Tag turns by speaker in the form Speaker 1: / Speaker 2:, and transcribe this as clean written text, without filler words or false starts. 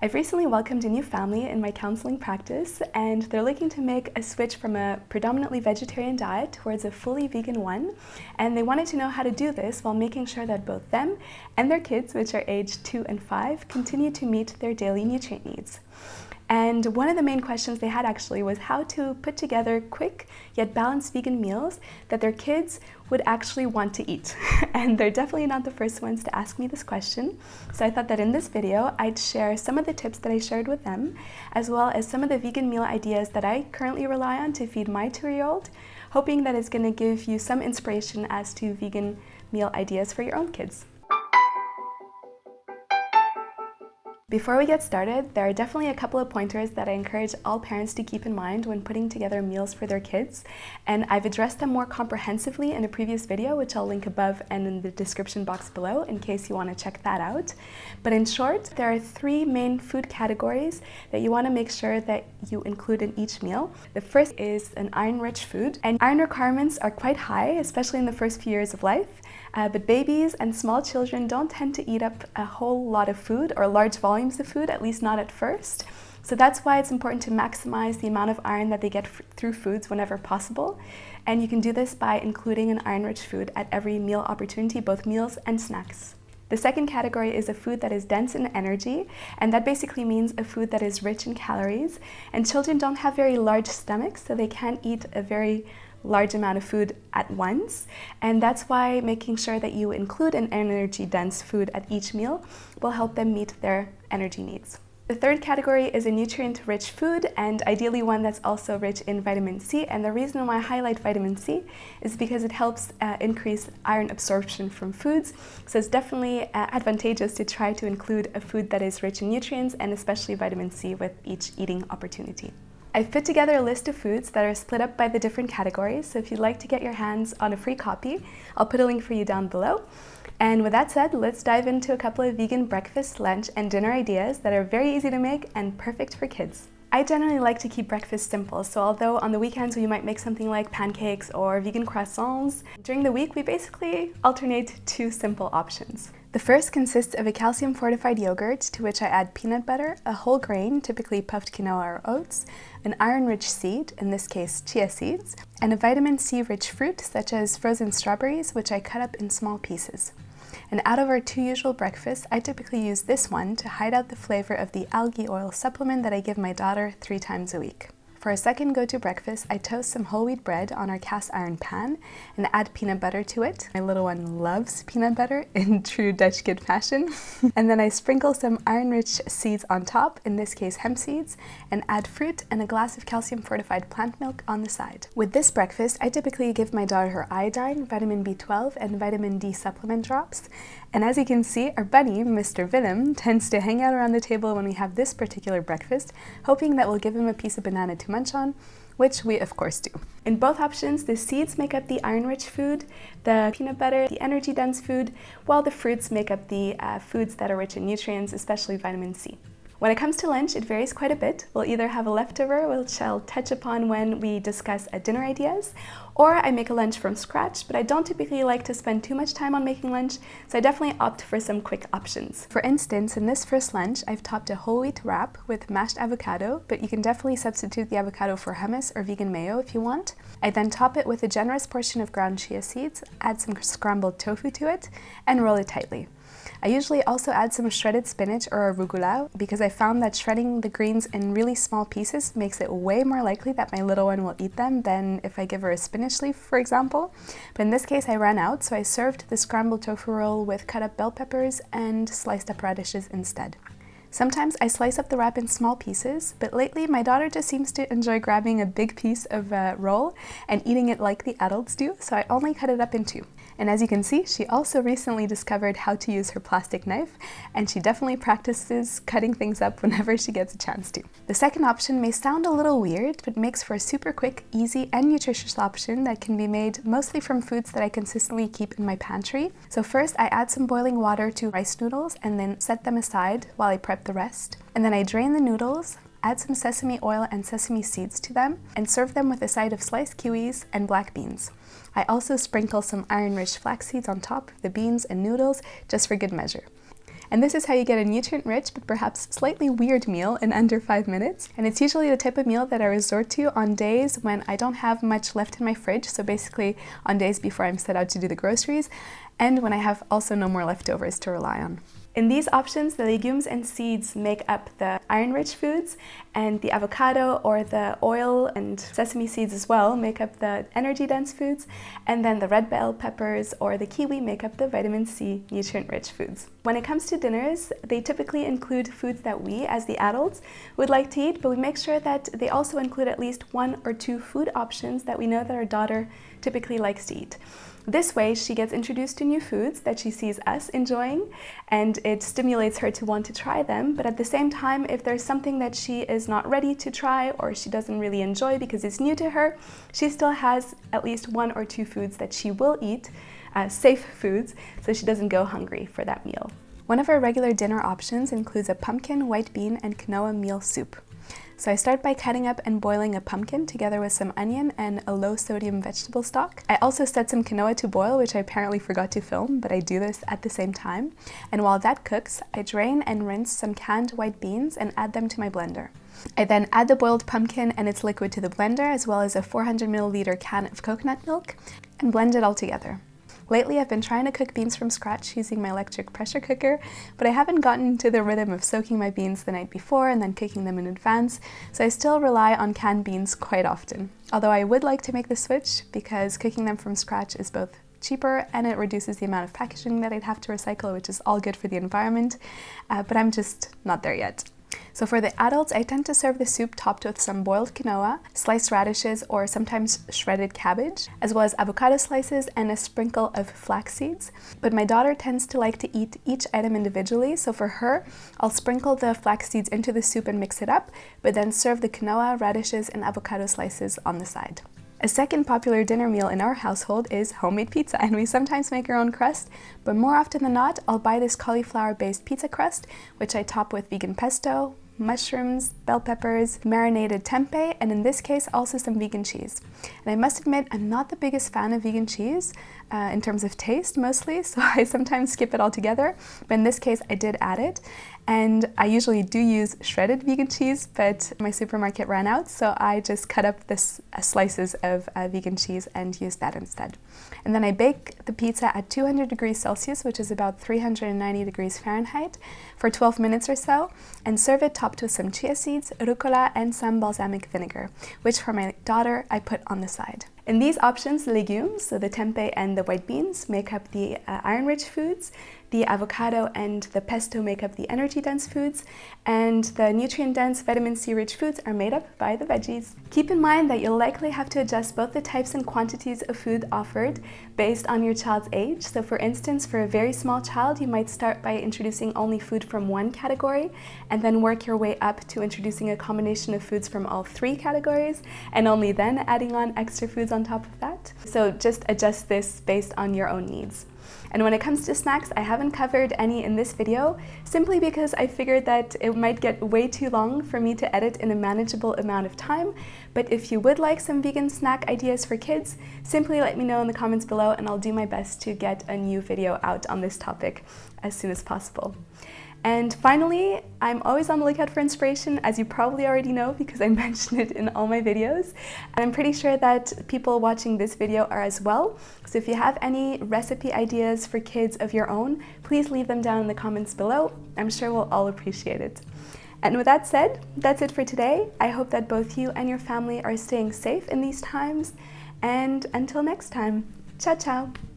Speaker 1: I've recently welcomed a new family in my counseling practice, and they're looking to make a switch from a predominantly vegetarian diet towards a fully vegan one. And they wanted to know how to do this while making sure that both them and their kids, which are aged 2 and 5, continue to meet their daily nutrient needs. And one of the main questions they had actually was how to put together quick yet balanced vegan meals that their kids would actually want to eat. And they're definitely not the first ones to ask me this question. So I thought that in this video, I'd share some of the tips that I shared with them, as well as some of the vegan meal ideas that I currently rely on to feed my 2-year-old, hoping that it's going to give you some inspiration as to vegan meal ideas for your own kids. Before we get started, there are definitely a couple of pointers that I encourage all parents to keep in mind when putting together meals for their kids, and I've addressed them more comprehensively in a previous video, which I'll link above and in the description box below in case you want to check that out. But in short, there are 3 main food categories that you want to make sure that you include in each meal. The first is an iron-rich food, and iron requirements are quite high, especially in the first few years of life. But babies and small children don't tend to eat up a whole lot of food or large volumes of food, at least not at first. So that's why it's important to maximize the amount of iron that they get through foods whenever possible. And you can do this by including an iron-rich food at every meal opportunity, both meals and snacks. The second category is a food that is dense in energy, and that basically means a food that is rich in calories. And children don't have very large stomachs, so they can't eat a very large amount of food at once, and that's why making sure that you include an energy-dense food at each meal will help them meet their energy needs. The third category is a nutrient-rich food, and ideally one that's also rich in vitamin C, and the reason why I highlight vitamin C is because it helps increase iron absorption from foods, so it's definitely advantageous to try to include a food that is rich in nutrients and especially vitamin C with each eating opportunity. I've put together a list of foods that are split up by the different categories, so if you'd like to get your hands on a free copy, I'll put a link for you down below. And with that said, let's dive into a couple of vegan breakfast, lunch, and dinner ideas that are very easy to make and perfect for kids. I generally like to keep breakfast simple, so although on the weekends we might make something like pancakes or vegan croissants, during the week we basically alternate 2 simple options. The first consists of a calcium-fortified yogurt to which I add peanut butter, a whole grain, typically puffed quinoa or oats, an iron-rich seed, in this case chia seeds, and a vitamin C-rich fruit such as frozen strawberries, which I cut up in small pieces. And out of our 2 usual breakfasts, I typically use this one to hide out the flavor of the algae oil supplement that I give my daughter 3 times a week. For a second go-to breakfast, I toast some whole wheat bread on our cast iron pan and add peanut butter to it. My little one loves peanut butter in true Dutch kid fashion. And then I sprinkle some iron-rich seeds on top, in this case hemp seeds, and add fruit and a glass of calcium-fortified plant milk on the side. With this breakfast, I typically give my daughter her iodine, vitamin B12, and vitamin D supplement drops. And as you can see, our bunny, Mr. Willem, tends to hang out around the table when we have this particular breakfast, hoping that we'll give him a piece of banana to munch on, which we of course do. In both options, the seeds make up the iron-rich food, the peanut butter, the energy-dense food, while the fruits make up the foods that are rich in nutrients, especially vitamin C. When it comes to lunch, it varies quite a bit. We'll either have a leftover, which I'll touch upon when we discuss dinner ideas, or I make a lunch from scratch, but I don't typically like to spend too much time on making lunch, so I definitely opt for some quick options. For instance, in this first lunch, I've topped a whole wheat wrap with mashed avocado, but you can definitely substitute the avocado for hummus or vegan mayo if you want. I then top it with a generous portion of ground chia seeds, add some scrambled tofu to it, and roll it tightly. I usually also add some shredded spinach or arugula because I found that shredding the greens in really small pieces makes it way more likely that my little one will eat them than if I give her a spinach leaf, for example. But in this case I ran out, so I served the scrambled tofu roll with cut up bell peppers and sliced up radishes instead. Sometimes I slice up the wrap in small pieces, but lately my daughter just seems to enjoy grabbing a big piece of roll and eating it like the adults do, so I only cut it up in 2. And as you can see, she also recently discovered how to use her plastic knife, and she definitely practices cutting things up whenever she gets a chance to. The second option may sound a little weird, but makes for a super quick, easy, and nutritious option that can be made mostly from foods that I consistently keep in my pantry. So first, I add some boiling water to rice noodles and then set them aside while I prep the rest. And then I drain the noodles, add some sesame oil and sesame seeds to them, and serve them with a side of sliced kiwis and black beans. I also sprinkle some iron-rich flax seeds on top of the beans and noodles just for good measure. And this is how you get a nutrient-rich but perhaps slightly weird meal in under 5 minutes. And it's usually the type of meal that I resort to on days when I don't have much left in my fridge, so basically on days before I'm set out to do the groceries, and when I have also no more leftovers to rely on. In these options, the legumes and seeds make up the iron-rich foods, and the avocado or the oil and sesame seeds as well make up the energy-dense foods, and then the red bell peppers or the kiwi make up the vitamin C nutrient-rich foods. When it comes to dinners, they typically include foods that we, as the adults, would like to eat, but we make sure that they also include at least 1 or 2 food options that we know that our daughter typically likes to eat. This way, she gets introduced to new foods that she sees us enjoying, and it stimulates her to want to try them. But at the same time, if there's something that she is not ready to try or she doesn't really enjoy because it's new to her, she still has at least 1 or 2 foods that she will eat, safe foods, so she doesn't go hungry for that meal. One of our regular dinner options includes a pumpkin, white bean, and quinoa meal soup. So I start by cutting up and boiling a pumpkin together with some onion and a low-sodium vegetable stock. I also set some quinoa to boil, which I apparently forgot to film, but I do this at the same time. And while that cooks, I drain and rinse some canned white beans and add them to my blender. I then add the boiled pumpkin and its liquid to the blender, as well as a 400 milliliter can of coconut milk, and blend it all together. Lately, I've been trying to cook beans from scratch using my electric pressure cooker, but I haven't gotten into the rhythm of soaking my beans the night before and then cooking them in advance, so I still rely on canned beans quite often. Although I would like to make the switch because cooking them from scratch is both cheaper and it reduces the amount of packaging that I'd have to recycle, which is all good for the environment, but I'm just not there yet. So for the adults, I tend to serve the soup topped with some boiled quinoa, sliced radishes, or sometimes shredded cabbage, as well as avocado slices and a sprinkle of flax seeds. But my daughter tends to like to eat each item individually, so for her, I'll sprinkle the flax seeds into the soup and mix it up, but then serve the quinoa, radishes, and avocado slices on the side. A second popular dinner meal in our household is homemade pizza, and we sometimes make our own crust, but more often than not, I'll buy this cauliflower-based pizza crust, which I top with vegan pesto, mushrooms, bell peppers, marinated tempeh, and in this case also some vegan cheese. And I must admit, I'm not the biggest fan of vegan cheese in terms of taste mostly, so I sometimes skip it altogether, but in this case I did add it. And I usually do use shredded vegan cheese, but my supermarket ran out, so I just cut up this slices of vegan cheese and use that instead. And then I bake the pizza at 200 degrees Celsius, which is about 390 degrees Fahrenheit, for 12 minutes or so, and serve it topped with some chia seeds, rucola, and some balsamic vinegar, which for my daughter I put on the side. In these options, the legumes, so the tempeh and the white beans, make up the iron-rich foods, the avocado and the pesto make up the energy-dense foods, and the nutrient-dense vitamin C-rich foods are made up by the veggies. Keep in mind that you'll likely have to adjust both the types and quantities of food offered based on your child's age. So for instance, for a very small child, you might start by introducing only food from one category, and then work your way up to introducing a combination of foods from all 3 categories, and only then adding on extra foods on top of that. So just adjust this based on your own needs. And when it comes to snacks, I haven't covered any in this video, simply because I figured that it might get way too long for me to edit in a manageable amount of time. But if you would like some vegan snack ideas for kids, simply let me know in the comments below and I'll do my best to get a new video out on this topic as soon as possible. And finally, I'm always on the lookout for inspiration, as you probably already know because I mention it in all my videos. And I'm pretty sure that people watching this video are as well. So if you have any recipe ideas for kids of your own, please leave them down in the comments below. I'm sure we'll all appreciate it. And with that said, that's it for today. I hope that both you and your family are staying safe in these times. And until next time, ciao ciao!